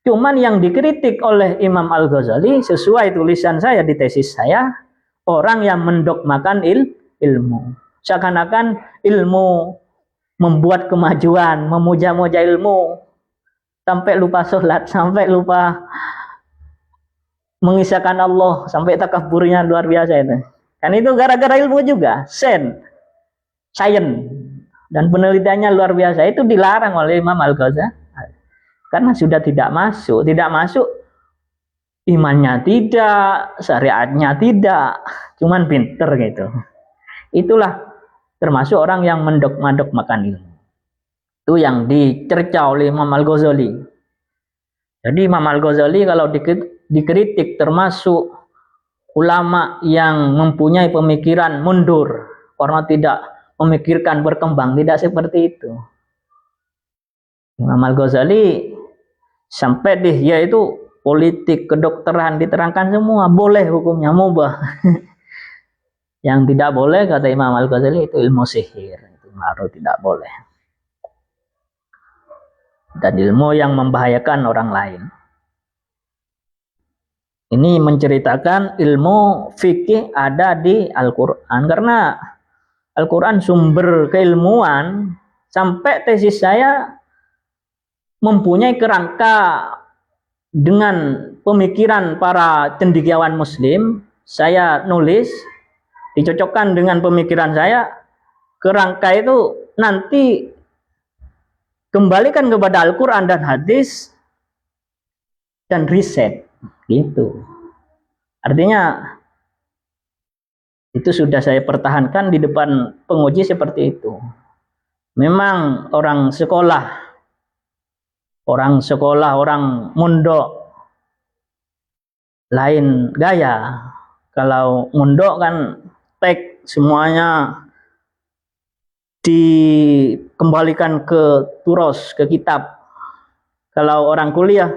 Cuman yang dikritik oleh Imam Al-Ghazali sesuai tulisan saya di tesis saya, orang yang mendogmakan ilmu. Seakan-akan ilmu membuat kemajuan, memuja-muja ilmu, sampai lupa sholat, sampai lupa mengisahkan Allah, sampai takaburnya luar biasa itu. Kan itu gara-gara ilmu juga, sains, dan penelitiannya luar biasa. Itu dilarang oleh Imam Al-Ghazali. Karena sudah tidak masuk imannya tidak, syariatnya tidak, cuman pinter gitu. Itulah termasuk orang yang mendogmakan ilmu. Itu yang dicerca oleh Imam Al-Ghazali. Jadi Imam Al-Ghazali kalau dikritik termasuk ulama yang mempunyai pemikiran mundur karena tidak memikirkan berkembang, tidak seperti itu. Imam Al-Ghazali sampai dia itu politik, kedokteran diterangkan semua, boleh hukumnya, mubah. Yang tidak boleh kata Imam Al-Ghazali itu ilmu sihir, itu baru tidak boleh. Dan ilmu yang membahayakan orang lain. Ini menceritakan ilmu fikih ada di Al-Quran. Karena Al-Quran sumber keilmuan, sampai tesis saya mempunyai kerangka dengan pemikiran para cendekiawan muslim. Saya nulis, dicocokkan dengan pemikiran saya, kerangka itu nanti kembalikan kepada Al-Quran dan hadis, dan riset gitu. Artinya itu sudah saya pertahankan di depan penguji seperti itu. Memang orang sekolah, orang mondok lain gaya. Kalau mondok kan teks semuanya dikembalikan ke turos, ke kitab. Kalau orang kuliah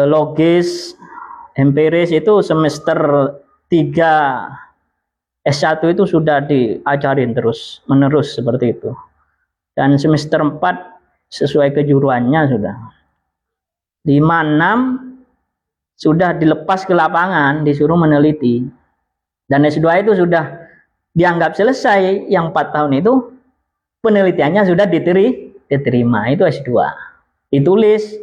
logis, empiris itu semester 3 S1 itu sudah diajarin terus menerus seperti itu. Dan semester 4 sesuai kejuruannya sudah. 5, 6 sudah dilepas ke lapangan, disuruh meneliti. Dan S2 itu sudah dianggap selesai, yang 4 tahun itu penelitiannya sudah diterima, itu S2. Ditulis,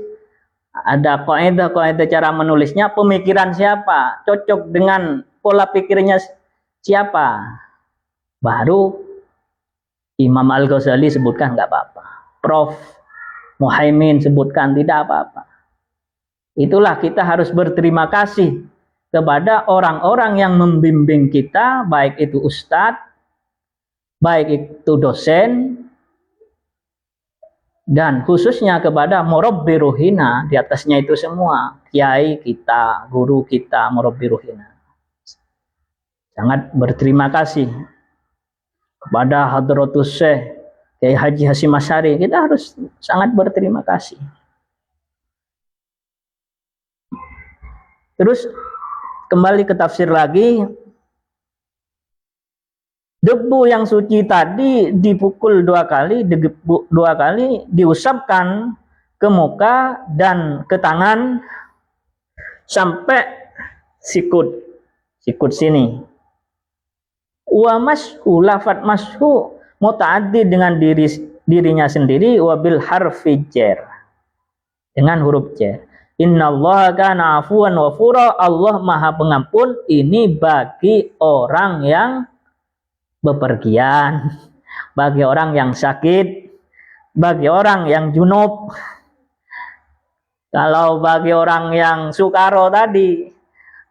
ada kaidah cara menulisnya, pemikiran siapa, cocok dengan pola pikirnya siapa. Baru Imam Al-Ghazali sebutkan nggak apa-apa. Prof. Muhaimin sebutkan tidak apa-apa. Itulah kita harus berterima kasih kepada orang-orang yang membimbing kita, baik itu ustadz, baik itu dosen, dan khususnya kepada murabbi ruhina, di atasnya itu semua, kiai kita, guru kita, murabbi ruhina. Sangat berterima kasih kepada Hadratus Syekh Kiai Haji Hasyim Asy'ari, kita harus sangat berterima kasih. Terus kembali ke tafsir lagi, debu yang suci tadi dipukul 2 kali, digebuk 2 kali, diusapkan ke muka dan ke tangan sampai sikut sini. Wa mashu, lafat mashu muta'addi dengan dirinya sendiri, wabil harfi jar, dengan huruf jar. Innallaha kana afuwan ghafura, Allah Maha Pengampun ini bagi orang yang bepergian, bagi orang yang sakit, bagi orang yang junub. Kalau bagi orang yang sukaro tadi,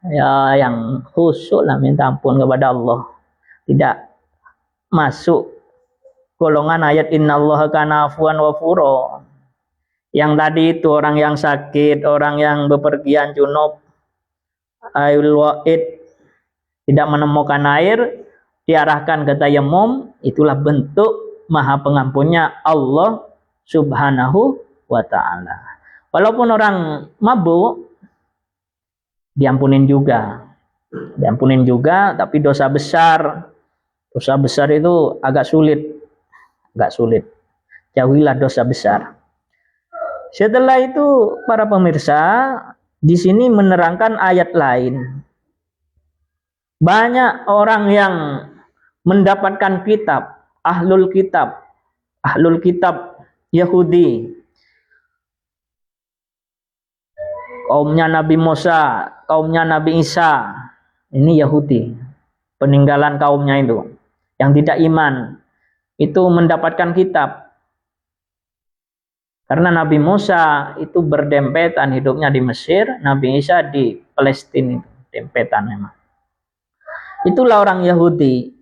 ya yang khusyuk lah, minta ampun kepada Allah, tidak masuk golongan ayat innallaha kana afuwan ghafura. Yang tadi itu orang yang sakit, orang yang bepergian, junub, ail wa'id, tidak menemukan air, diarahkan ke tayamum, itulah bentuk Maha Pengampunnya Allah Subhanahu wa ta'ala. Walaupun orang mabuk, diampunin juga, tapi dosa besar itu agak sulit. Jauhilah dosa besar. Setelah itu para pemirsa di sini menerangkan ayat lain. Banyak orang yang mendapatkan kitab, ahlul kitab Yahudi, kaumnya Nabi Musa, kaumnya Nabi Isa, ini Yahudi, peninggalan kaumnya itu, yang tidak iman, itu mendapatkan kitab. Karena Nabi Musa itu berdempetan hidupnya di Mesir, Nabi Isa di Palestina, dempetan memang. Itulah orang Yahudi.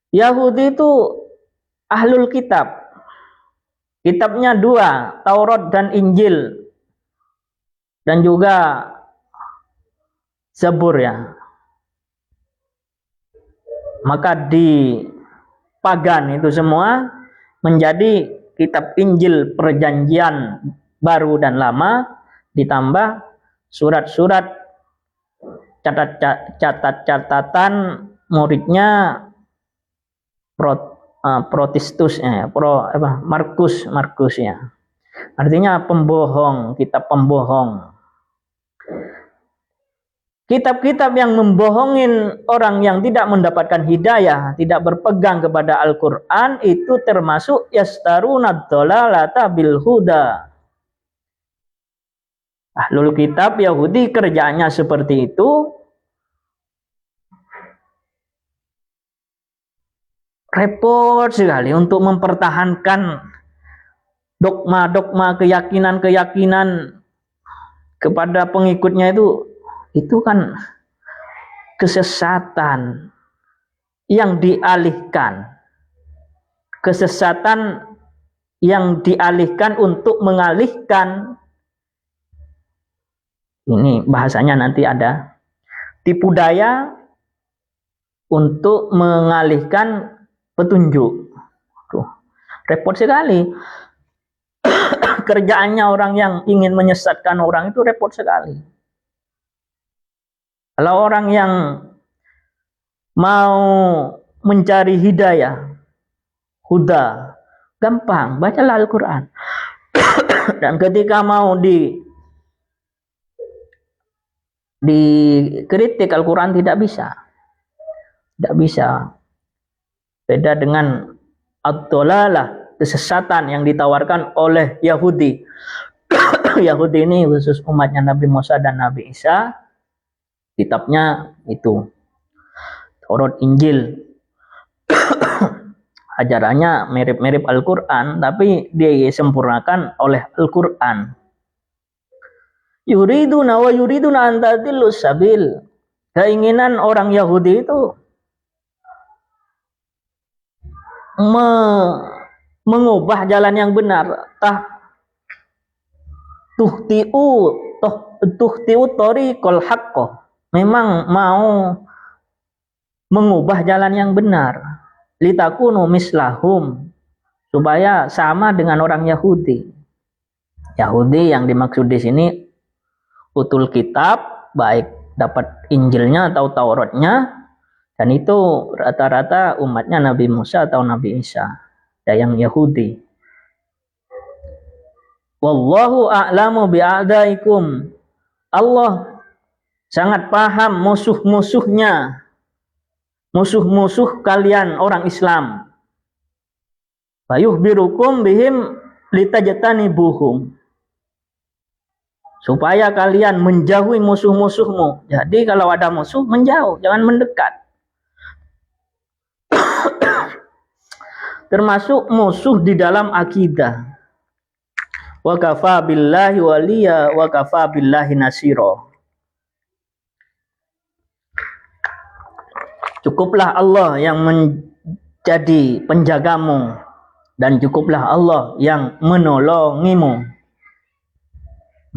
Yahudi itu ahlul kitab. Kitabnya 2, Taurat dan Injil. Dan juga Zabur ya. Maka di pagan itu semua menjadi kitab Injil perjanjian baru dan lama, ditambah surat-surat catatan muridnya Markus ya. Artinya pembohong, kitab pembohong. Kitab-kitab yang membohongin orang yang tidak mendapatkan hidayah, tidak berpegang kepada Al-Quran, itu termasuk yastaruna dhalalata bil huda. Ahlul kitab Yahudi kerjanya seperti itu. Repot sekali untuk mempertahankan dogma-dogma, keyakinan-keyakinan kepada pengikutnya itu kan kesesatan yang dialihkan. Kesesatan yang dialihkan untuk mengalihkan, ini bahasanya nanti ada, tipu daya untuk mengalihkan petunjuk. Tuh, repot sekali. Kerjaannya orang yang ingin menyesatkan orang itu repot sekali. Kalau orang yang mau mencari hidayah, huda, gampang, bacalah Al-Quran. Dan ketika mau dikritik Al-Quran tidak bisa. Tidak bisa. Beda dengan ad-dhalalah, kesesatan yang ditawarkan oleh Yahudi. Yahudi ini khusus umatnya Nabi Musa dan Nabi Isa. Kitabnya itu Taurat, Injil. Ajarannya mirip-mirip Al-Quran, tapi disempurnakan oleh Al-Quran. Yuriduna wa yuriduna an tadillus sabil. Keinginan orang Yahudi itu mengubah jalan yang benar. Tuhtiu thoriqal haqqo. Memang mau mengubah jalan yang benar. Litakunu mislahum, supaya sama dengan orang Yahudi. Yahudi yang dimaksud di sini utul kitab, baik dapat Injilnya atau Tauratnya, dan itu rata-rata umatnya Nabi Musa atau Nabi Isa, yang Yahudi. Wallahu a'lamu bi'adaikum. Allah sangat paham musuh-musuhnya, musuh-musuh kalian orang Islam. Fayuhbirukum bihim litajtanibuhum. Supaya kalian menjauhi musuh-musuhmu. Jadi kalau ada musuh, menjauh, jangan mendekat. Termasuk musuh di dalam akidah. Wa kafa billahi waliya wa kafa billahi nasira. Cukuplah Allah yang menjadi penjagamu, dan cukuplah Allah yang menolongimu.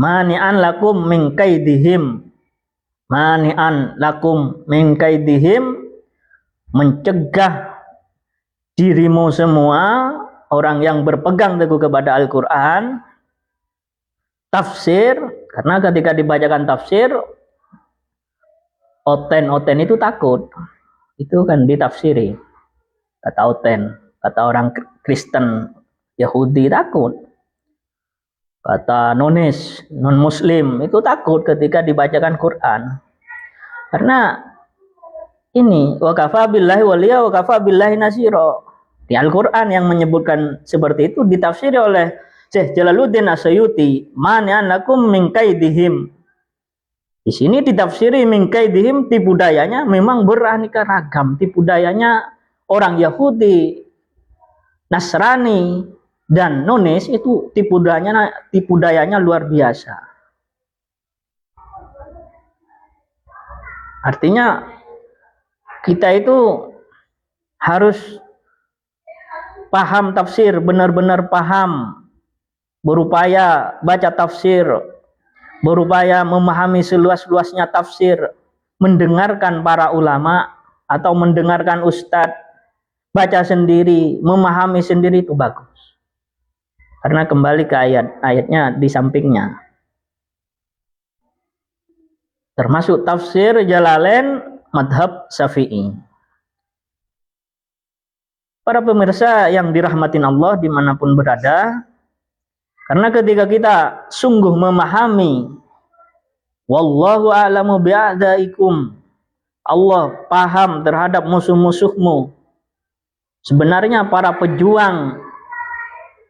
Mani'an lakum min kaidihim. Mani'an lakum min kaidihim, mencegah dirimu semua orang yang berpegang teguh kepada Al-Quran. Tafsir, karena ketika dibacakan tafsir, oten itu takut. Itu kan ditafsiri, kata oten, kata orang Kristen, Yahudi takut, kata nonis, non muslim itu takut ketika dibacakan Quran, karena ini wakafa billahi waliya wakafa billahi nasiro. Di Al-Quran yang menyebutkan seperti itu ditafsiri oleh Syekh Jalaluddin As-Suyuti, mani'an lakum min kaidihim. Di sini ditafsiri min kaidihim, tipu dayanya memang beraneka ragam. Tipu dayanya orang Yahudi, Nasrani, dan Nonis itu tipu dayanya luar biasa. Artinya kita itu harus paham tafsir, benar-benar paham, berupaya baca tafsir, berupaya memahami seluas-luasnya tafsir, mendengarkan para ulama atau mendengarkan ustadz, baca sendiri, memahami sendiri itu bagus. Karena kembali ke ayatnya di sampingnya. Termasuk tafsir Jalalain madhab Syafi'i. Para pemirsa yang dirahmatin Allah dimanapun berada, karena ketika kita sungguh memahami wallahu a'lamu bi'adaikum, Allah paham terhadap musuh-musuhmu. Sebenarnya para pejuang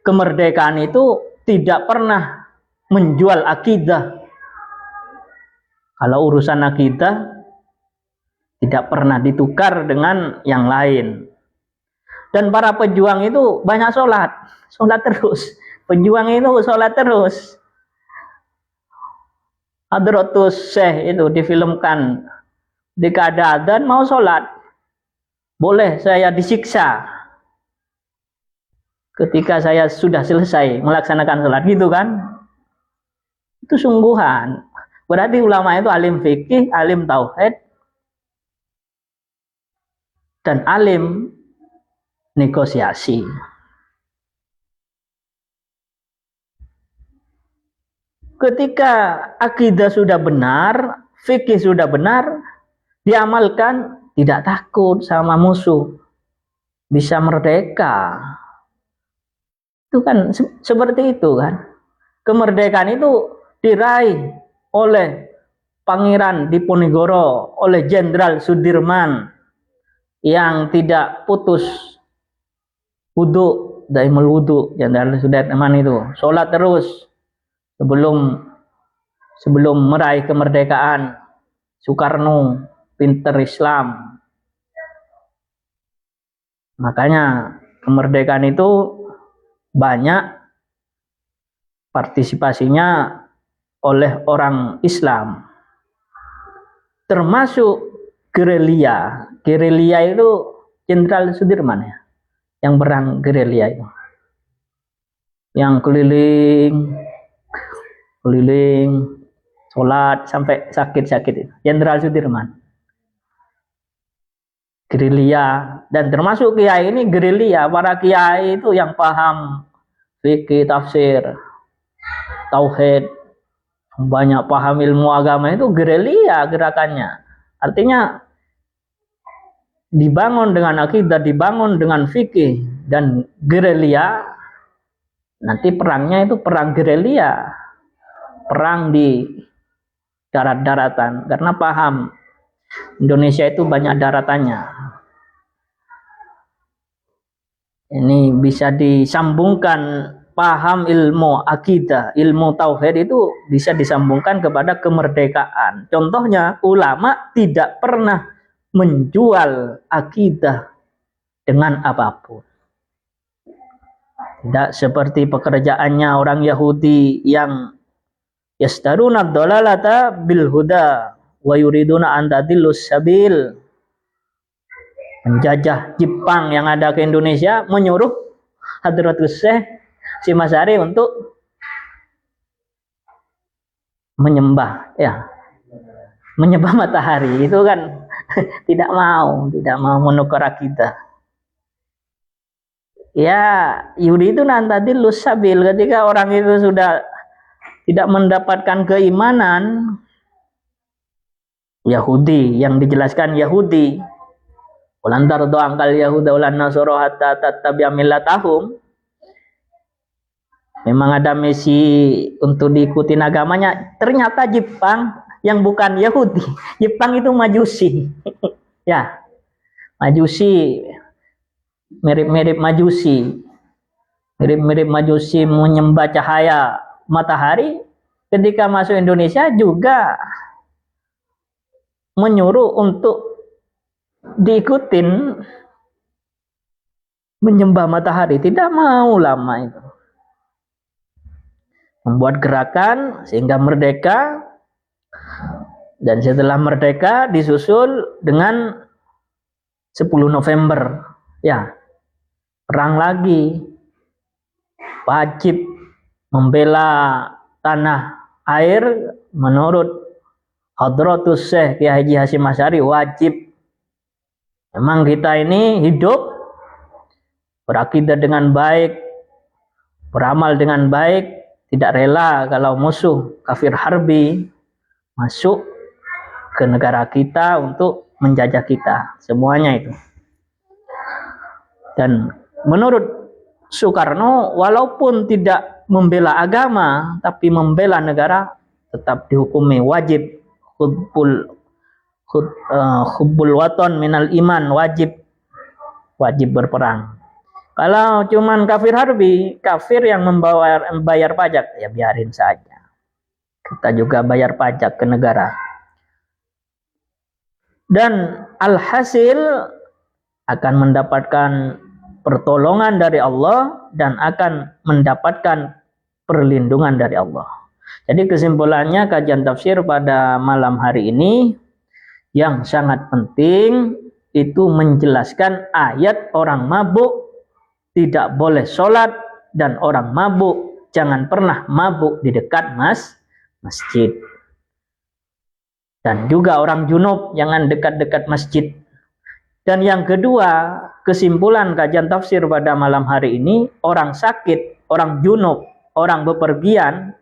kemerdekaan itu tidak pernah menjual akidah. Kalau urusan akidah tidak pernah ditukar dengan yang lain. Dan para pejuang itu banyak sholat terus. Pejuang itu sholat terus. Hadratus Syekh itu difilmkan ketika ada adzan mau sholat, boleh saya disiksa ketika saya sudah selesai melaksanakan sholat, gitu kan. Itu sungguhan. Berarti ulama itu alim fikih, alim tauhid, dan alim negosiasi. Ketika akidah sudah benar, fikih sudah benar, diamalkan, tidak takut sama musuh, bisa merdeka. Itu kan seperti itu kan. Kemerdekaan itu diraih oleh Pangeran Diponegoro, oleh Jenderal Sudirman yang tidak putus wudu, daimul wudu. Jenderal Sudirman itu sholat terus sebelum meraih kemerdekaan. Soekarno pinter Islam, makanya kemerdekaan itu banyak partisipasinya oleh orang Islam, termasuk gerilya. Gerilya itu Jenderal Sudirman ya, yang perang gerilya itu, yang keliling sholat sampai sakit-sakit itu, Jenderal Sudirman. Gerilya, dan termasuk kiai ini gerilya. Para kiai itu yang paham fikih, tafsir, tauhid, banyak paham ilmu agama, itu gerilya gerakannya. Artinya dibangun dengan akidah, dibangun dengan fikih dan gerilya. Nanti perangnya itu perang gerilya, perang di darat-daratan, karena paham Indonesia itu banyak daratannya. Ini bisa disambungkan, paham ilmu akidah, ilmu tauhid itu bisa disambungkan kepada kemerdekaan. Contohnya, ulama tidak pernah menjual akidah dengan apapun. Tidak seperti pekerjaannya orang Yahudi yang yastaruna dhalalata bil huda wa yuriduna an tadillus sabil. Menjajah Jepang yang ada ke Indonesia, menyuruh Hadratus Syekh Simasari untuk menyembah matahari. Itu kan tidak mau menukar akidah. Ya, Yudi itu nanti lusabil, ketika orang itu sudah tidak mendapatkan keimanan Yahudi, yang dijelaskan Yahudi, walantar doang kal Yahuda ulan nasoro hatta tattabi'a millatahum. Memang ada misi untuk diikuti agamanya. Ternyata Jepang yang bukan Yahudi, Jepang itu Majusi. Ya, Majusi, mirip-mirip Majusi, menyembah cahaya matahari. Ketika masuk Indonesia juga menyuruh untuk diikutin menyembah matahari. Tidak mau lama itu. Membuat gerakan sehingga merdeka, dan setelah merdeka disusul dengan 10 November. Ya, perang lagi. Wajib membela tanah air menurut Hadratus Syekh Kiai Haji Hasyim Asy'ari, wajib. Memang kita ini hidup berakidah dengan baik, beramal dengan baik, tidak rela kalau musuh kafir harbi masuk ke negara kita untuk menjajah kita, semuanya itu. Dan menurut Soekarno, walaupun tidak membela agama tapi membela negara, tetap dihukumi wajib. Hubbul waton minal iman, wajib berperang. Kalau cuman kafir harbi, kafir yang membayar pajak, ya biarin saja. Kita juga bayar pajak ke negara. Dan alhasil akan mendapatkan pertolongan dari Allah dan akan mendapatkan perlindungan dari Allah. Jadi kesimpulannya kajian tafsir pada malam hari ini yang sangat penting itu menjelaskan ayat orang mabuk tidak boleh sholat dan orang mabuk jangan pernah mabuk di dekat masjid. Dan juga orang junub jangan dekat-dekat masjid. Dan yang kedua, kesimpulan kajian tafsir pada malam hari ini, orang sakit, orang junub, orang bepergian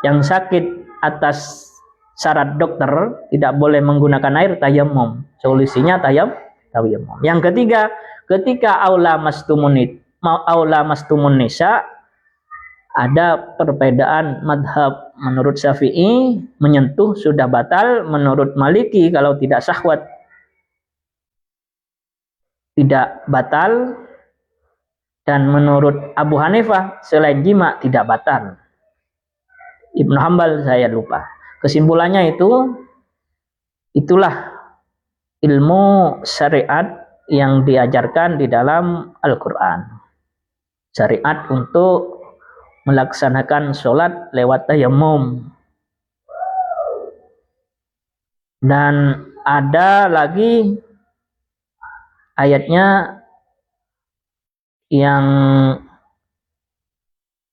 yang sakit atas syarat dokter tidak boleh menggunakan air tayamum. Solusinya tayamum. Yang ketiga, ketika aula mastumun nisa, ada perbedaan madhab. Menurut Syafi'i menyentuh sudah batal, menurut Maliki kalau tidak syahwat tidak batal, dan menurut Abu Hanifah selain jima tidak batal. Ibnu Hambal saya lupa. Kesimpulannya itulah ilmu syariat yang diajarkan di dalam Al-Quran. Syariat untuk melaksanakan sholat lewat tayamum. Dan ada lagi ayatnya yang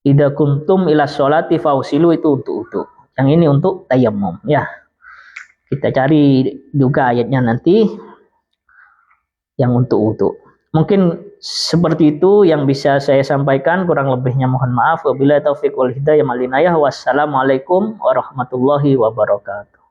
idza kuntum ila sholati fausilu, itu untuk wudu. Yang ini untuk tayamum ya. Kita cari juga ayatnya nanti yang untuk wudu. Mungkin seperti itu yang bisa saya sampaikan, kurang lebihnya mohon maaf. Wabillahi taufiq wal hidayah. Wassalamualaikum warahmatullahi wabarakatuh.